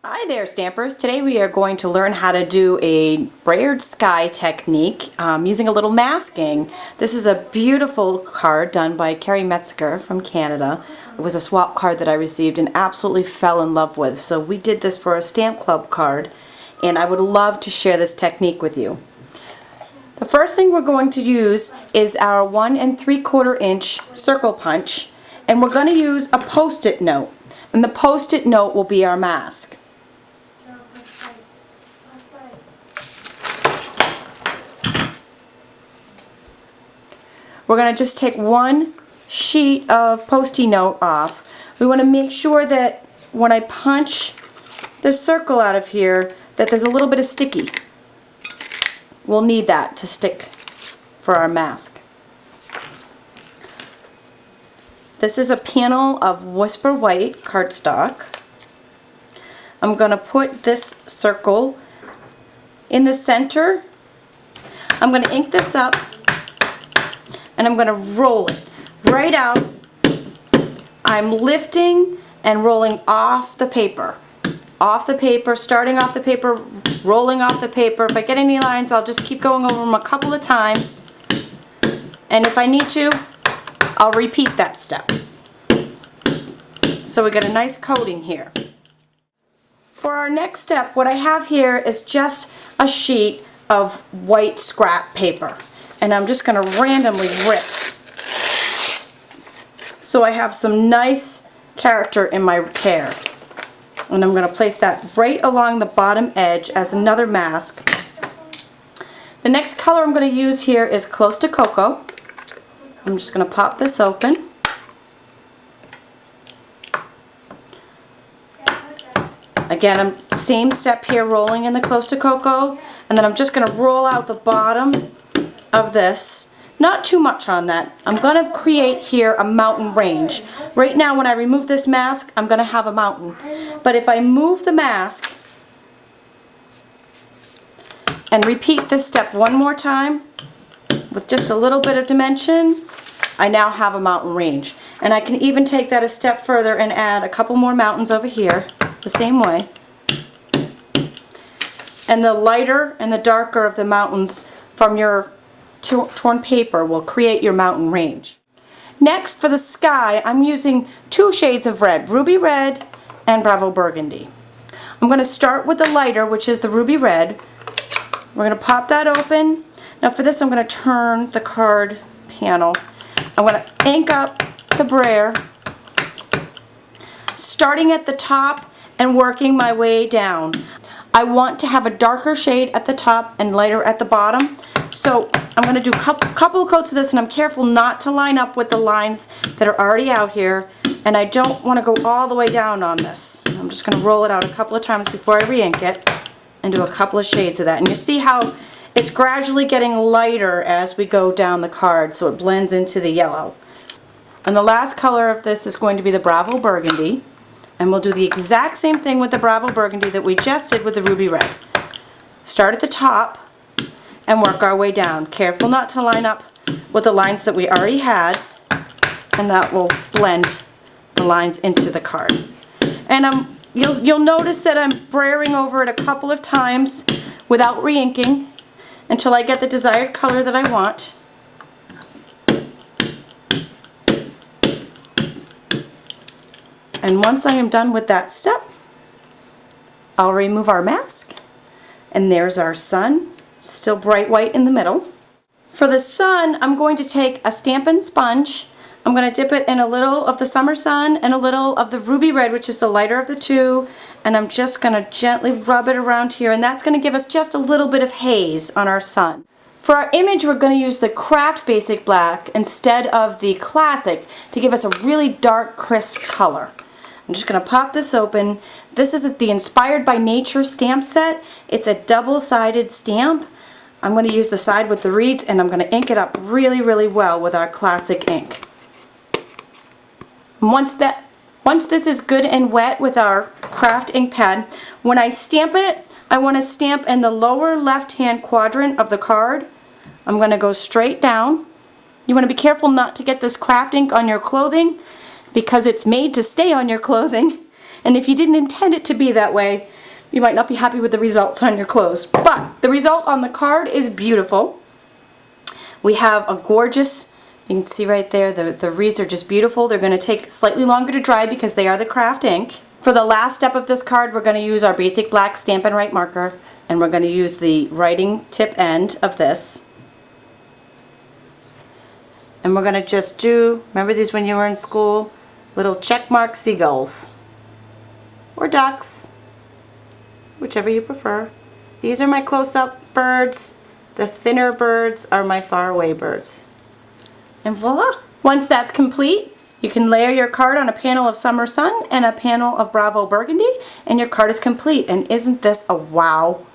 Hi there, Stampers. Today we are going to learn how to do a Brayer sky technique using a little masking. This is a beautiful card done by Carrie Metzger from Canada. It was a swap card that I received and absolutely fell in love with. So we did this for a Stamp Club card, and I would love to share this technique with you. The first thing we're going to use is our 1 3/4 inch circle punch, and we're going to use a post-it note. And the post-it note will be our mask. We're going to just take one sheet of Post-it note off. We want to make sure that when I punch the circle out of here that there's a little bit of sticky. We'll need that to stick for our mask. This is a panel of Whisper White cardstock. I'm going to put this circle in the center. I'm going to ink this up and I'm going to roll it right out. I'm lifting and rolling off the paper. Starting off the paper, rolling off the paper. If I get any lines, I'll just keep going over them a couple of times. And if I need to, I'll repeat that step. So we get a nice coating here. For our next step, what I have here is just a sheet of white scrap paper. And I'm just going to randomly rip. So I have some nice character in my tear. And I'm going to place that right along the bottom edge as another mask. The next color I'm going to use here is Close to Cocoa. I'm just going to pop this open. Again, I'm same step here, rolling in the Close to Cocoa, and then I'm just going to roll out the bottom of this. Not too much on that. I'm going to create here a mountain range. Right now when I remove this mask, I'm going to have a mountain. But if I move the mask and repeat this step one more time with just a little bit of dimension, I now have a mountain range. And I can even take that a step further and add a couple more mountains over here the same way. And the lighter and the darker of the mountains from your torn paper will create your mountain range. Next, for the sky, I'm using two shades of red, Ruby Red and Bravo Burgundy. I'm going to start with the lighter, which is the Ruby Red. We're going to pop that open. Now for this, I'm going to turn the card panel. I'm going to ink up the Brayer, starting at the top and working my way down. I want to have a darker shade at the top and lighter at the bottom. So I'm going to do a couple coats of this, and I'm careful not to line up with the lines that are already out here, and I don't want to go all the way down on this. I'm just going to roll it out a couple of times before I re-ink it and do a couple of shades of that. And you see how it's gradually getting lighter as we go down the card, so it blends into the yellow. And the last color of this is going to be the Bravo Burgundy, and we'll do the exact same thing with the Bravo Burgundy that we just did with the Ruby Red. Start at the top and work our way down. Careful not to line up with the lines that we already had, and that will blend the lines into the card. And you'll notice that I'm brayering over it a couple of times without re-inking until I get the desired color that I want. And once I am done with that step, I'll remove our mask, and there's our sun. Still bright white in the middle. For the sun, I'm going to take a Stampin' sponge. I'm going to dip it in a little of the Summer Sun and a little of the Ruby Red, which is the lighter of the two, and I'm just going to gently rub it around here, and that's going to give us just a little bit of haze on our sun. For our image, we're going to use the Craft Basic Black instead of the Classic to give us a really dark, crisp color. I'm just going to pop this open. This is the Inspired by Nature stamp set. It's a double-sided stamp. I'm going to use the side with the reeds, and I'm going to ink it up really, really well with our classic ink. Once this is good and wet with our craft ink pad, when I stamp it, I want to stamp in the lower left-hand quadrant of the card. I'm going to go straight down. You want to be careful not to get this craft ink on your clothing because it's made to stay on your clothing. And if you didn't intend it to be that way, you might not be happy with the results on your clothes. But the result on the card is beautiful. We have a gorgeous, you can see right there, the wreaths are just beautiful. They're going to take slightly longer to dry because they are the craft ink. For the last step of this card, we're going to use our basic black Stampin' Write marker, and we're going to use the writing tip end of this. And we're going to just do, remember these when you were in school? Little check mark seagulls. Or ducks, whichever you prefer. These are my close-up birds. The thinner birds are my far-away birds. And voila! Once that's complete, you can layer your card on a panel of Summer Sun and a panel of Bravo Burgundy, and your card is complete. And isn't this a wow?